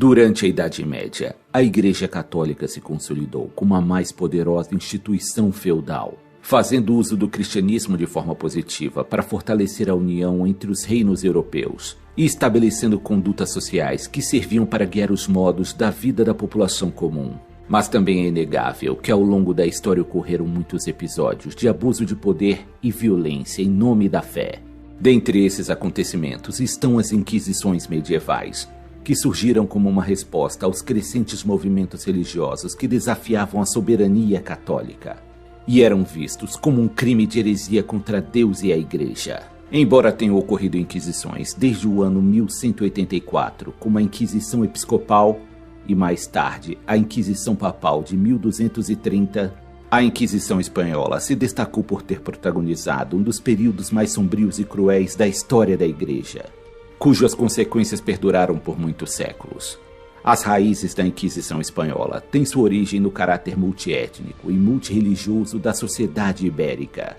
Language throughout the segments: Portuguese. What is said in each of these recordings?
Durante a Idade Média, a Igreja Católica se consolidou como a mais poderosa instituição feudal, fazendo uso do cristianismo de forma positiva para fortalecer a união entre os reinos europeus e estabelecendo condutas sociais que serviam para guiar os modos da vida da população comum. Mas também é inegável que ao longo da história ocorreram muitos episódios de abuso de poder e violência em nome da fé. Dentre esses acontecimentos estão as Inquisições medievais, que surgiram como uma resposta aos crescentes movimentos religiosos que desafiavam a soberania católica e eram vistos como um crime de heresia contra Deus e a Igreja. Embora tenham ocorrido inquisições desde o ano 1184, como a Inquisição Episcopal e mais tarde a Inquisição Papal de 1230, a Inquisição Espanhola se destacou por ter protagonizado um dos períodos mais sombrios e cruéis da história da Igreja, cujas consequências perduraram por muitos séculos. As raízes da Inquisição Espanhola têm sua origem no caráter multiétnico e multirreligioso da sociedade ibérica,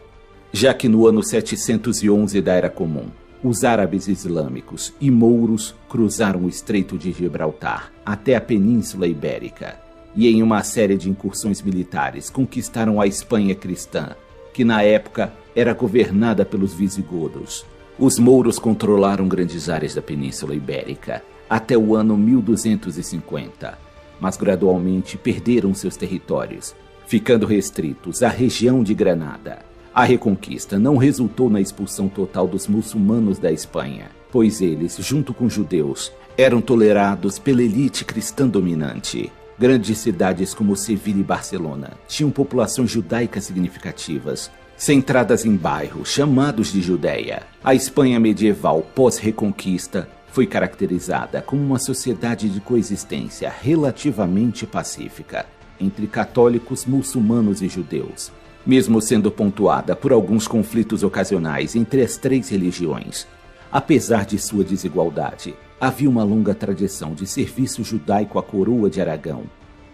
já que no ano 711 da Era Comum, os árabes islâmicos e mouros cruzaram o Estreito de Gibraltar até a Península Ibérica e em uma série de incursões militares conquistaram a Espanha cristã, que na época era governada pelos visigodos. Os mouros controlaram grandes áreas da Península Ibérica até o ano 1250, mas gradualmente perderam seus territórios, ficando restritos à região de Granada. A reconquista não resultou na expulsão total dos muçulmanos da Espanha, pois eles, junto com judeus, eram tolerados pela elite cristã dominante. Grandes cidades como Sevilha e Barcelona tinham populações judaicas significativas, centradas em bairros chamados de Judéia. A Espanha medieval pós-reconquista foi caracterizada como uma sociedade de coexistência relativamente pacífica entre católicos, muçulmanos e judeus, mesmo sendo pontuada por alguns conflitos ocasionais entre as três religiões. Apesar de sua desigualdade, havia uma longa tradição de serviço judaico à coroa de Aragão,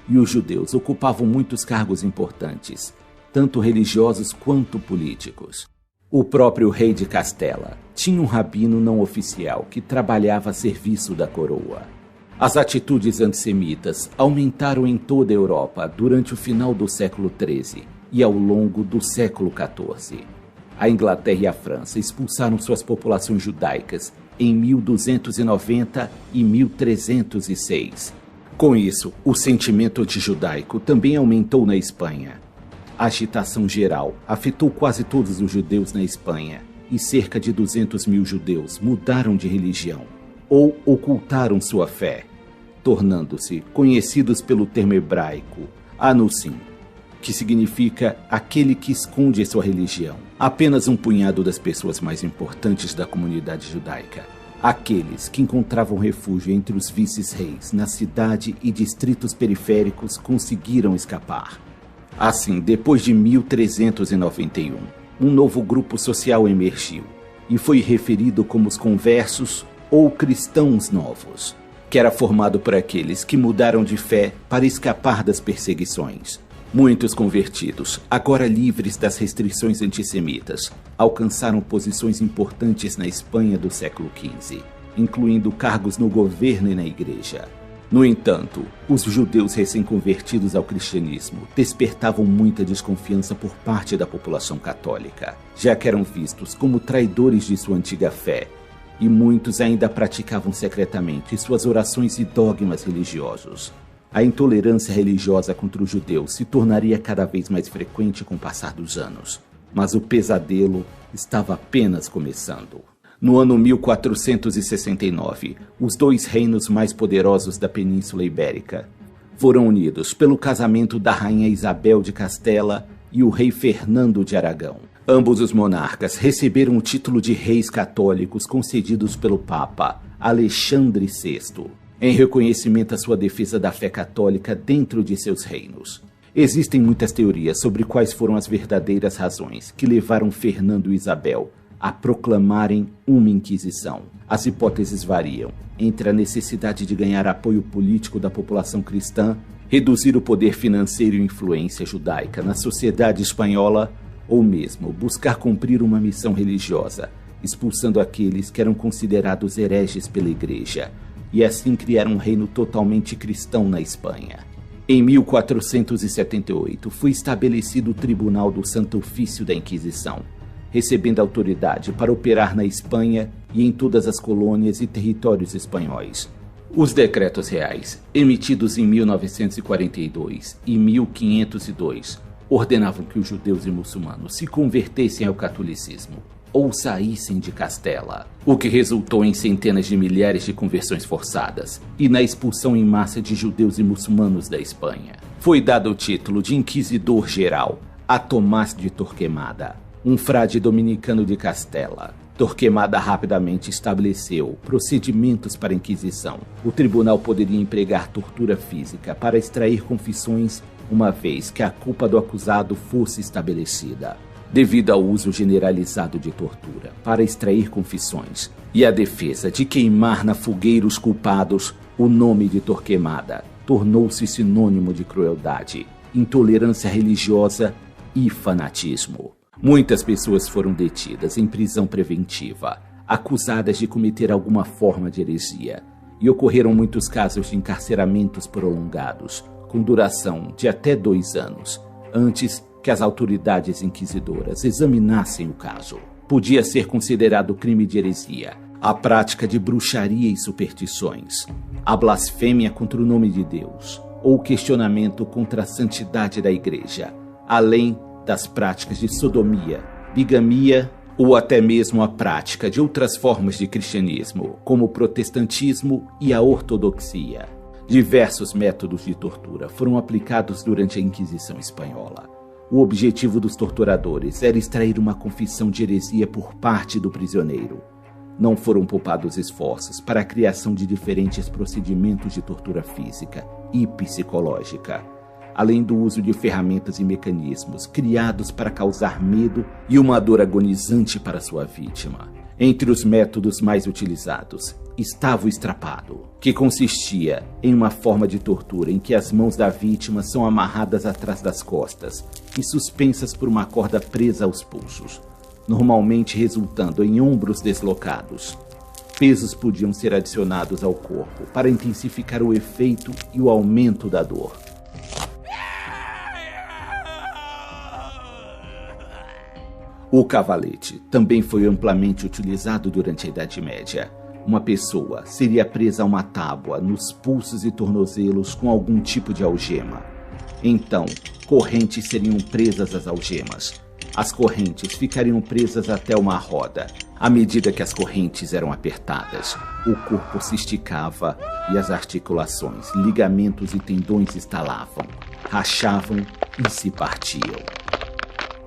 e os judeus ocupavam muitos cargos importantes, tanto religiosos quanto políticos. O próprio rei de Castela tinha um rabino não oficial que trabalhava a serviço da coroa. As atitudes antissemitas aumentaram em toda a Europa durante o final do século XIII e ao longo do século XIV. A Inglaterra e a França expulsaram suas populações judaicas em 1290 e 1306. Com isso, o sentimento antijudaico também aumentou na Espanha. A agitação geral afetou quase todos os judeus na Espanha e cerca de 200 mil judeus mudaram de religião ou ocultaram sua fé, tornando-se conhecidos pelo termo hebraico Anusim, que significa aquele que esconde sua religião. Apenas um punhado das pessoas mais importantes da comunidade judaica, aqueles que encontravam refúgio entre os vices-reis na cidade e distritos periféricos, conseguiram escapar. Assim, depois de 1391, um novo grupo social emergiu e foi referido como os conversos ou cristãos novos, que era formado por aqueles que mudaram de fé para escapar das perseguições. Muitos convertidos, agora livres das restrições antissemitas, alcançaram posições importantes na Espanha do século XV, incluindo cargos no governo e na igreja. No entanto, os judeus recém-convertidos ao cristianismo despertavam muita desconfiança por parte da população católica, já que eram vistos como traidores de sua antiga fé, e muitos ainda praticavam secretamente suas orações e dogmas religiosos. A intolerância religiosa contra os judeus se tornaria cada vez mais frequente com o passar dos anos, mas o pesadelo estava apenas começando. No ano 1469, os dois reinos mais poderosos da Península Ibérica foram unidos pelo casamento da rainha Isabel de Castela e o rei Fernando de Aragão. Ambos os monarcas receberam o título de reis católicos concedidos pelo Papa Alexandre VI, em reconhecimento à sua defesa da fé católica dentro de seus reinos. Existem muitas teorias sobre quais foram as verdadeiras razões que levaram Fernando e Isabel a proclamarem uma Inquisição. As hipóteses variam entre a necessidade de ganhar apoio político da população cristã, reduzir o poder financeiro e influência judaica na sociedade espanhola, ou mesmo buscar cumprir uma missão religiosa, expulsando aqueles que eram considerados hereges pela Igreja, e assim criar um reino totalmente cristão na Espanha. Em 1478 foi estabelecido o Tribunal do Santo Ofício da Inquisição, recebendo autoridade para operar na Espanha e em todas as colônias e territórios espanhóis. Os decretos reais, emitidos em 1942 e 1502, ordenavam que os judeus e muçulmanos se convertessem ao catolicismo ou saíssem de Castela, o que resultou em centenas de milhares de conversões forçadas e na expulsão em massa de judeus e muçulmanos da Espanha. Foi dado o título de Inquisidor Geral a Tomás de Torquemada, um frade dominicano de Castela. Torquemada rapidamente estabeleceu procedimentos para a Inquisição. O tribunal poderia empregar tortura física para extrair confissões, uma vez que a culpa do acusado fosse estabelecida. Devido ao uso generalizado de tortura para extrair confissões e a defesa de queimar na fogueira os culpados, o nome de Torquemada tornou-se sinônimo de crueldade, intolerância religiosa e fanatismo. Muitas pessoas foram detidas em prisão preventiva, acusadas de cometer alguma forma de heresia, e ocorreram muitos casos de encarceramentos prolongados, com duração de até 2 anos, antes que as autoridades inquisidoras examinassem o caso. Podia ser considerado crime de heresia a prática de bruxaria e superstições, a blasfêmia contra o nome de Deus, ou o questionamento contra a santidade da Igreja, além das práticas de sodomia, bigamia ou até mesmo a prática de outras formas de cristianismo, como o protestantismo e a ortodoxia. Diversos métodos de tortura foram aplicados durante a Inquisição Espanhola. O objetivo dos torturadores era extrair uma confissão de heresia por parte do prisioneiro. Não foram poupados esforços para a criação de diferentes procedimentos de tortura física e psicológica, além do uso de ferramentas e mecanismos criados para causar medo e uma dor agonizante para sua vítima. Entre os métodos mais utilizados estava o estrapado, que consistia em uma forma de tortura em que as mãos da vítima são amarradas atrás das costas e suspensas por uma corda presa aos pulsos, normalmente resultando em ombros deslocados. Pesos podiam ser adicionados ao corpo para intensificar o efeito e o aumento da dor. O cavalete também foi amplamente utilizado durante a Idade Média. Uma pessoa seria presa a uma tábua nos pulsos e tornozelos com algum tipo de algema. Então, correntes seriam presas às algemas. As correntes ficariam presas até uma roda. À medida que as correntes eram apertadas, o corpo se esticava e as articulações, ligamentos e tendões estalavam, rachavam e se partiam.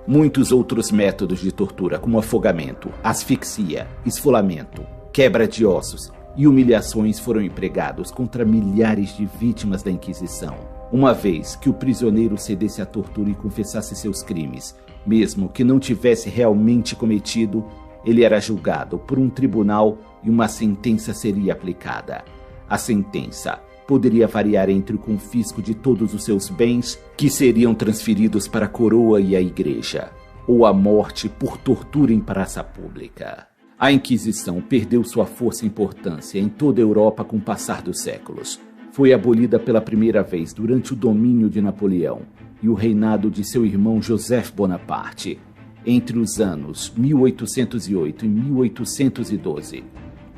Muitos outros métodos de tortura, como afogamento, asfixia, esfolamento, quebra de ossos e humilhações foram empregados contra milhares de vítimas da Inquisição, uma vez que o prisioneiro cedesse à tortura e confessasse seus crimes, mesmo que não tivesse realmente cometido, ele era julgado por um tribunal e uma sentença seria aplicada. A sentença poderia variar entre o confisco de todos os seus bens, que seriam transferidos para a coroa e a igreja, ou a morte por tortura em praça pública. A Inquisição perdeu sua força e importância em toda a Europa com o passar dos séculos. Foi abolida pela primeira vez durante o domínio de Napoleão e o reinado de seu irmão Joseph Bonaparte, entre os anos 1808 e 1812.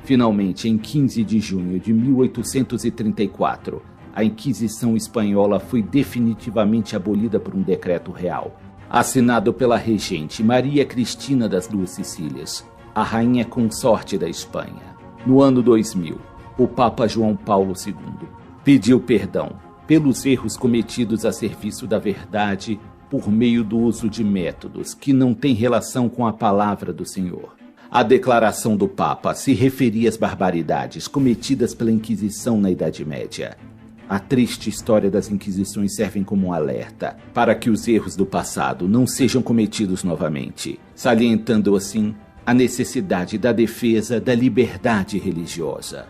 Finalmente, em 15 de junho de 1834, a Inquisição Espanhola foi definitivamente abolida por um decreto real, assinado pela regente Maria Cristina das Duas Sicílias, a rainha consorte da Espanha. No ano 2000, o Papa João Paulo II pediu perdão pelos erros cometidos a serviço da verdade por meio do uso de métodos que não têm relação com a palavra do Senhor. A declaração do Papa se referia às barbaridades cometidas pela Inquisição na Idade Média. A triste história das Inquisições serve como um alerta para que os erros do passado não sejam cometidos novamente, salientando assim a necessidade da defesa da liberdade religiosa.